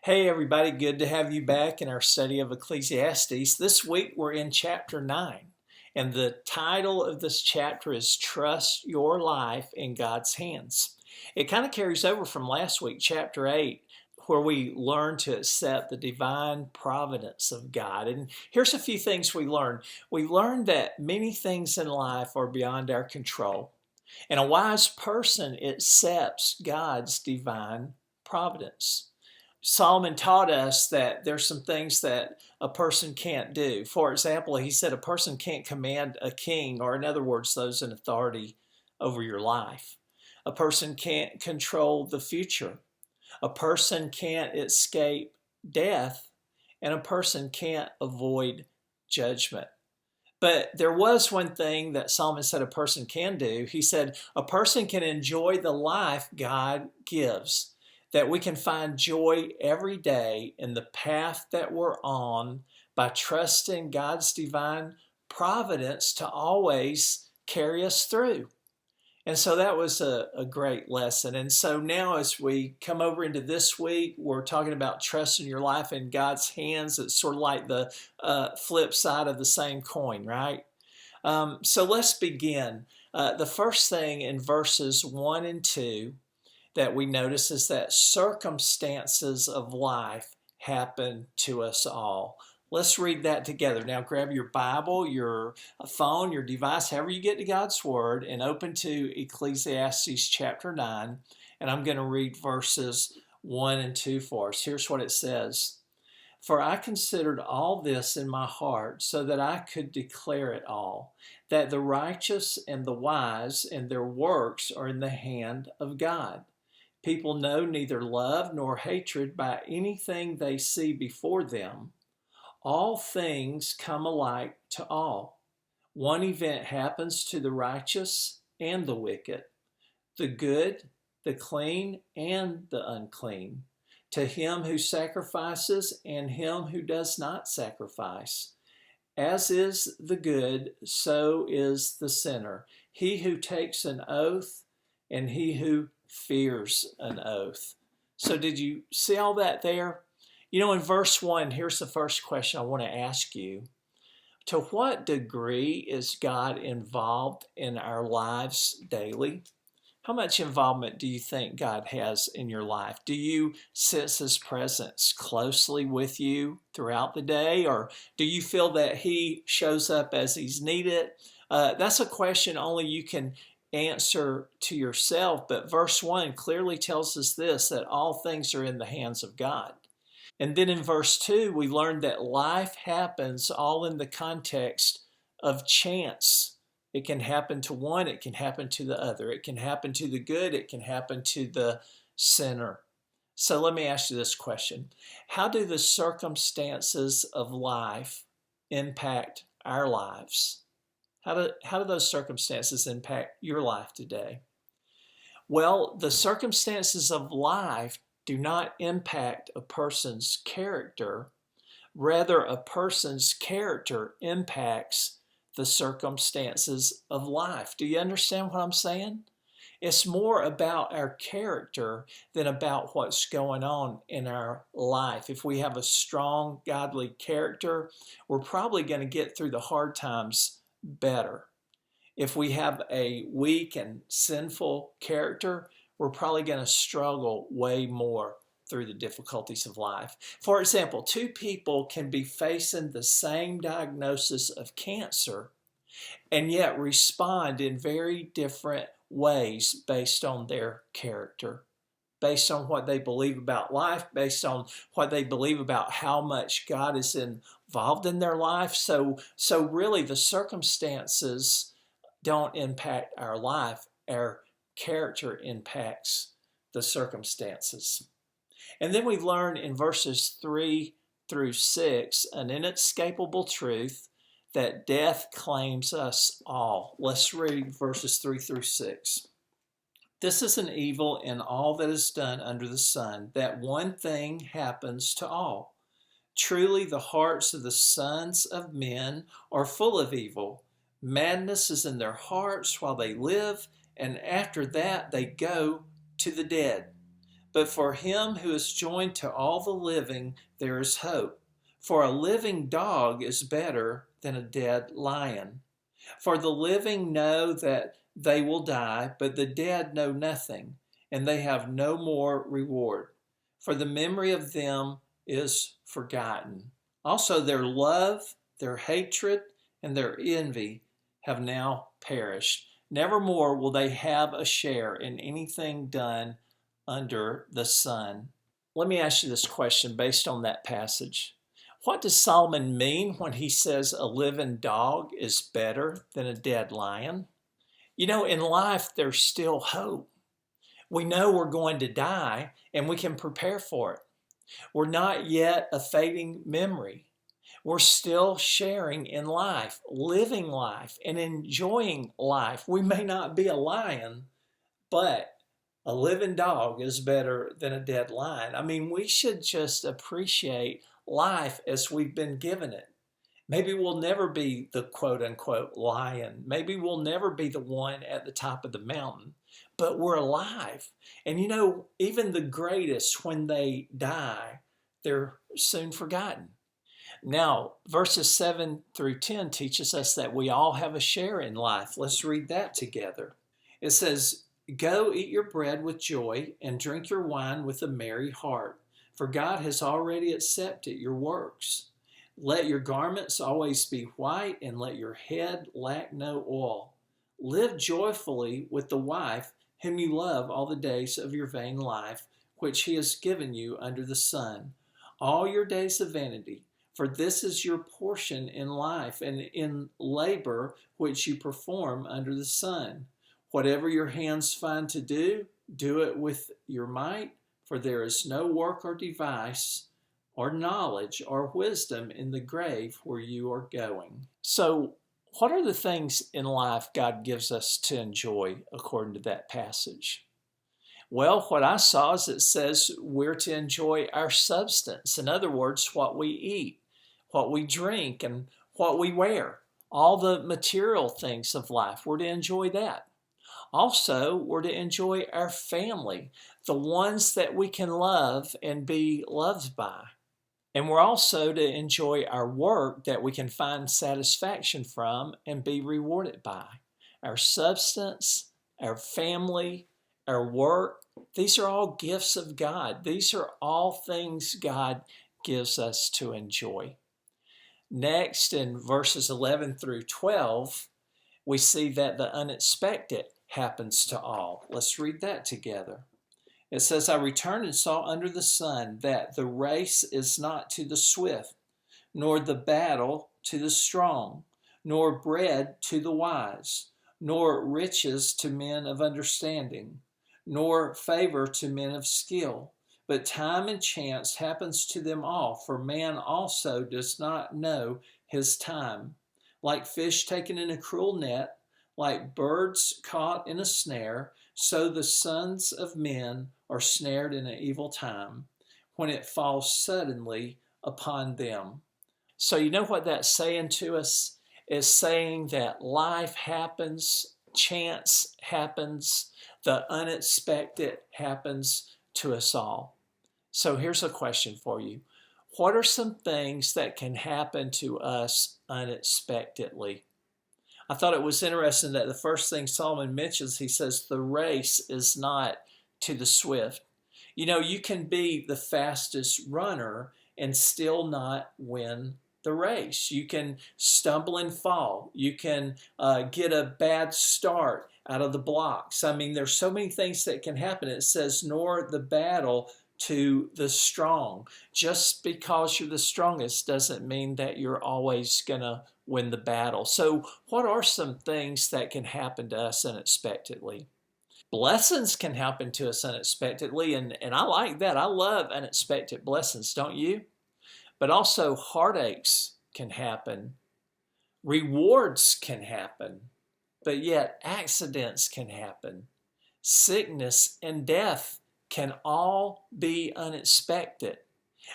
Hey everybody, good to have you back in our study of Ecclesiastes. This week we're in chapter 9, and the title of this chapter is Trust Your Life in God's Hands. It kind of carries over from last week, chapter 8, where we learn to accept the divine providence of God. And here's a few things we learned. We learned that many things in life are beyond our control, and a wise person accepts God's divine providence. Solomon taught us that there's some things that a person can't do. For example, he said a person can't command a king, or in other words, those in authority over your life. A person can't control the future. A person can't escape death, and a person can't avoid judgment. But there was one thing that Solomon said a person can do. He said a person can enjoy the life God gives, that we can find joy every day in the path that we're on by trusting God's divine providence to always carry us through. And so that was a great lesson. And so now as we come over into this week, we're talking about trusting your life in God's hands. It's sort of like the flip side of the same coin, right? So let's begin. The first thing in verses 1 and 2 that we notice is that circumstances of life happen to us all. Let's read that together. Now grab your Bible, your phone, your device, however you get to God's Word, and open to Ecclesiastes chapter 9. And I'm going to read verses 1 and 2 for us. Here's what it says. For I considered all this in my heart so that I could declare it all, that the righteous and the wise and their works are in the hand of God. People know neither love nor hatred by anything they see before them. All things come alike to all. One event happens to the righteous and the wicked, the good, the clean, and the unclean, to him who sacrifices and him who does not sacrifice. As is the good, so is the sinner, he who takes an oath and he who fears an oath. So did you see all that there? You know, in verse 1, here's the first question I want to ask you. To what degree is God involved in our lives daily? How much involvement do you think God has in your life? Do you sense His presence closely with you throughout the day? Or do you feel that He shows up as He's needed? That's a question only you can answer to yourself. But verse 1 clearly tells us this, that all things are in the hands of God. And then in verse 2, we learned that life happens all in the context of chance. It can happen to one, it can happen to the other. It can happen to the good, it can happen to the sinner. So let me ask you this question. How do the circumstances of life impact our lives? How do those circumstances impact your life today? Well, the circumstances of life do not impact a person's character. Rather, a person's character impacts the circumstances of life. Do you understand what I'm saying? It's more about our character than about what's going on in our life. If we have a strong, godly character, we're probably going to get through the hard times better. If we have a weak and sinful character, we're probably going to struggle way more through the difficulties of life. For example, two people can be facing the same diagnosis of cancer and yet respond in very different ways based on their character, based on what they believe about life, based on what they believe about how much God is involved in their life. So really the circumstances don't impact our life. Our character impacts the circumstances. And then we learn in verses 3 through 6 an inescapable truth that death claims us all. Let's read verses 3 through 6. This is an evil in all that is done under the sun, that one thing happens to all. Truly, the hearts of the sons of men are full of evil. Madness is in their hearts while they live, and after that they go to the dead. But for him who is joined to all the living, there is hope. For a living dog is better than a dead lion. For the living know that they will die, but the dead know nothing, and they have no more reward. For the memory of them is forgotten. Also, their love, their hatred, and their envy have now perished. Nevermore will they have a share in anything done under the sun. Let me ask you this question based on that passage. What does Solomon mean when he says a living dog is better than a dead lion? You know, in life, there's still hope. We know we're going to die and we can prepare for it. We're not yet a fading memory. We're still sharing in life, living life, and enjoying life. We may not be a lion, but a living dog is better than a dead lion. I mean, we should just appreciate life as we've been given it. Maybe we'll never be the quote unquote lion. Maybe we'll never be the one at the top of the mountain, but we're alive. And you know, even the greatest, when they die, they're soon forgotten. Now, verses 7 through 10 teaches us that we all have a share in life. Let's read that together. It says, "Go eat your bread with joy and drink your wine with a merry heart, for God has already accepted your works. Let your garments always be white, and let your head lack no oil. Live joyfully with the wife whom you love all the days of your vain life, which he has given you under the sun. All your days of vanity, for this is your portion in life and in labor which you perform under the sun. Whatever your hands find to do, do it with your might, for there is no work or device or knowledge or wisdom in the grave where you are going." So, what are the things in life God gives us to enjoy according to that passage? Well, what I saw is it says we're to enjoy our substance. In other words, what we eat, what we drink, and what we wear. All the material things of life, we're to enjoy that. Also, we're to enjoy our family, the ones that we can love and be loved by. And we're also to enjoy our work that we can find satisfaction from and be rewarded by. Our substance, our family, our work, these are all gifts of God. These are all things God gives us to enjoy. Next, in verses 11 through 12, we see that the unexpected happens to all. Let's read that together. It says, "I returned and saw under the sun that the race is not to the swift, nor the battle to the strong, nor bread to the wise, nor riches to men of understanding, nor favor to men of skill. But time and chance happens to them all, for man also does not know his time. Like fish taken in a cruel net, like birds caught in a snare, so the sons of men are snared in an evil time, when it falls suddenly upon them." So you know what that's saying to us? It's saying that life happens, chance happens, the unexpected happens to us all. So here's a question for you. What are some things that can happen to us unexpectedly? I thought it was interesting that the first thing Solomon mentions, he says, the race is not to the swift. You know, you can be the fastest runner and still not win the race. You can stumble and fall. You can get a bad start out of the blocks. I mean, there's so many things that can happen. It says, nor the battle to the strong. Just because you're the strongest doesn't mean that you're always going to win the battle. So what are some things that can happen to us unexpectedly? Blessings can happen to us unexpectedly, and I like that. I love unexpected blessings, don't you? But also heartaches can happen. Rewards can happen. But yet accidents can happen. Sickness and death can all be unexpected.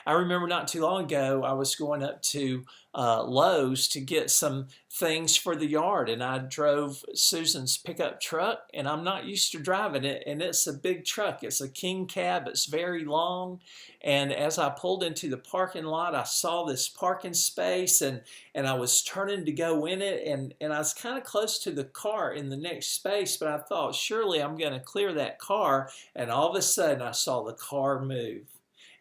I remember not too long ago, I was going up to Lowe's to get some things for the yard, and I drove Susan's pickup truck, and I'm not used to driving it, and it's a big truck. It's a king cab. It's very long, and as I pulled into the parking lot, I saw this parking space, and I was turning to go in it, and I was kind of close to the car in the next space, but I thought, surely I'm going to clear that car, and all of a sudden I saw the car move.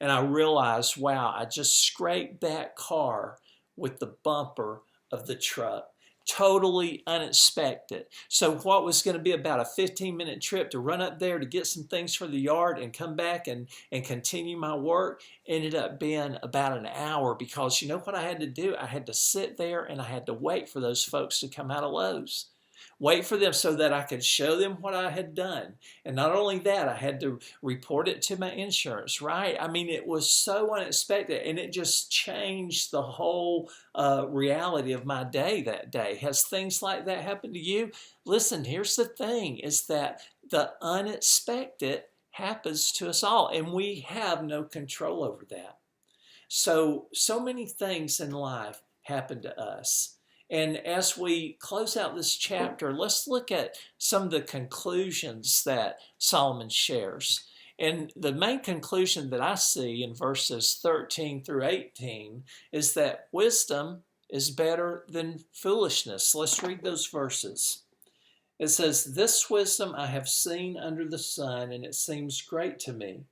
And I realized, wow, I just scraped that car with the bumper of the truck. Totally unexpected. So what was going to be about a 15-minute trip to run up there to get some things for the yard and come back and continue my work ended up being about an hour, because you know what I had to do? I had to sit there and I had to wait for those folks to come out of Lowe's. Wait for them so that I could show them what I had done. And not only that, I had to report it to my insurance, right? I mean, it was so unexpected, and it just changed the whole reality of my day that day. Has things like that happened to you? Listen, here's the thing, is that the unexpected happens to us all, and we have no control over that. So many things in life happen to us. And as we close out this chapter, let's look at some of the conclusions that Solomon shares. And the main conclusion that I see in verses 13 through 18 is that wisdom is better than foolishness. Let's read those verses. It says, "This wisdom I have seen under the sun, and it seems great to me.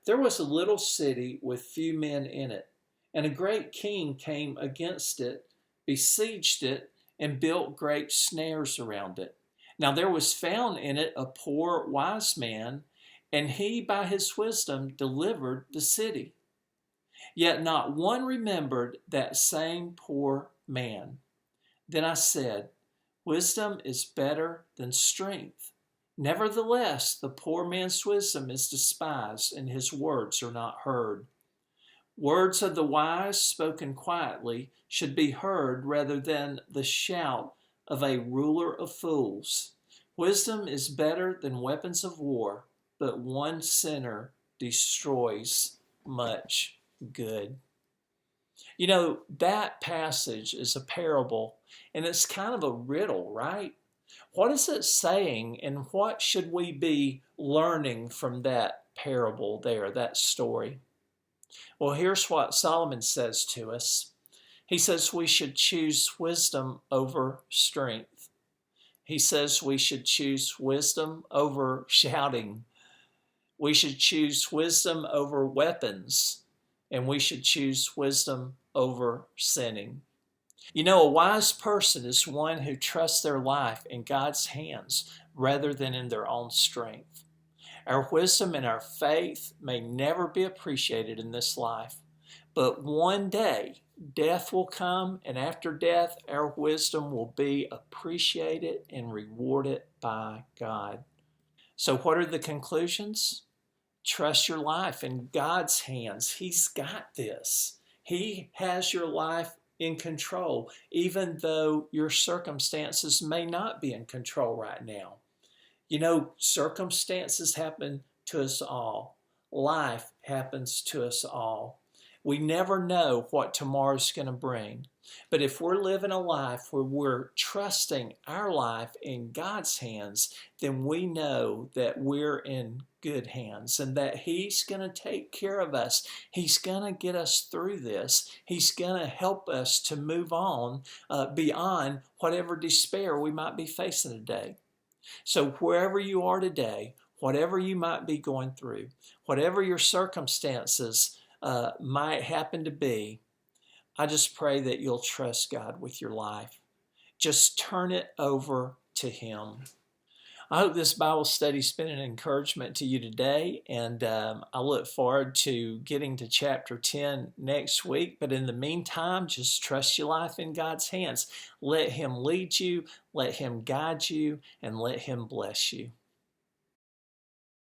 There was a little city with few men in it, and a great king came against it, besieged it, and built great snares around it. Now there was found in it a poor wise man, and he by his wisdom delivered the city. Yet not one remembered that same poor man. Then I said, wisdom is better than strength. Nevertheless, the poor man's wisdom is despised, and his words are not heard. Words of the wise spoken quietly should be heard rather than the shout of a ruler of fools. Wisdom is better than weapons of war, but one sinner destroys much good." You know, that passage is a parable, and it's kind of a riddle, right? What is it saying, and what should we be learning from that parable there, that story? Well, here's what Solomon says to us. He says we should choose wisdom over strength. He says we should choose wisdom over shouting. We should choose wisdom over weapons. And we should choose wisdom over sinning. You know, a wise person is one who trusts their life in God's hands rather than in their own strength. Our wisdom and our faith may never be appreciated in this life, but one day death will come, and after death, our wisdom will be appreciated and rewarded by God. So what are the conclusions? Trust your life in God's hands. He's got this. He has your life in control, even though your circumstances may not be in control right now. You know, circumstances happen to us all. Life happens to us all. We never know what tomorrow's going to bring. But if we're living a life where we're trusting our life in God's hands, then we know that we're in good hands and that He's going to take care of us. He's going to get us through this. He's going to help us to move on beyond whatever despair we might be facing today. So wherever you are today, whatever you might be going through, whatever your circumstances might happen to be, I just pray that you'll trust God with your life. Just turn it over to Him. I hope this Bible study's been an encouragement to you today, and I look forward to getting to chapter 10 next week. But in the meantime, just trust your life in God's hands. Let Him lead you, let Him guide you, and let Him bless you.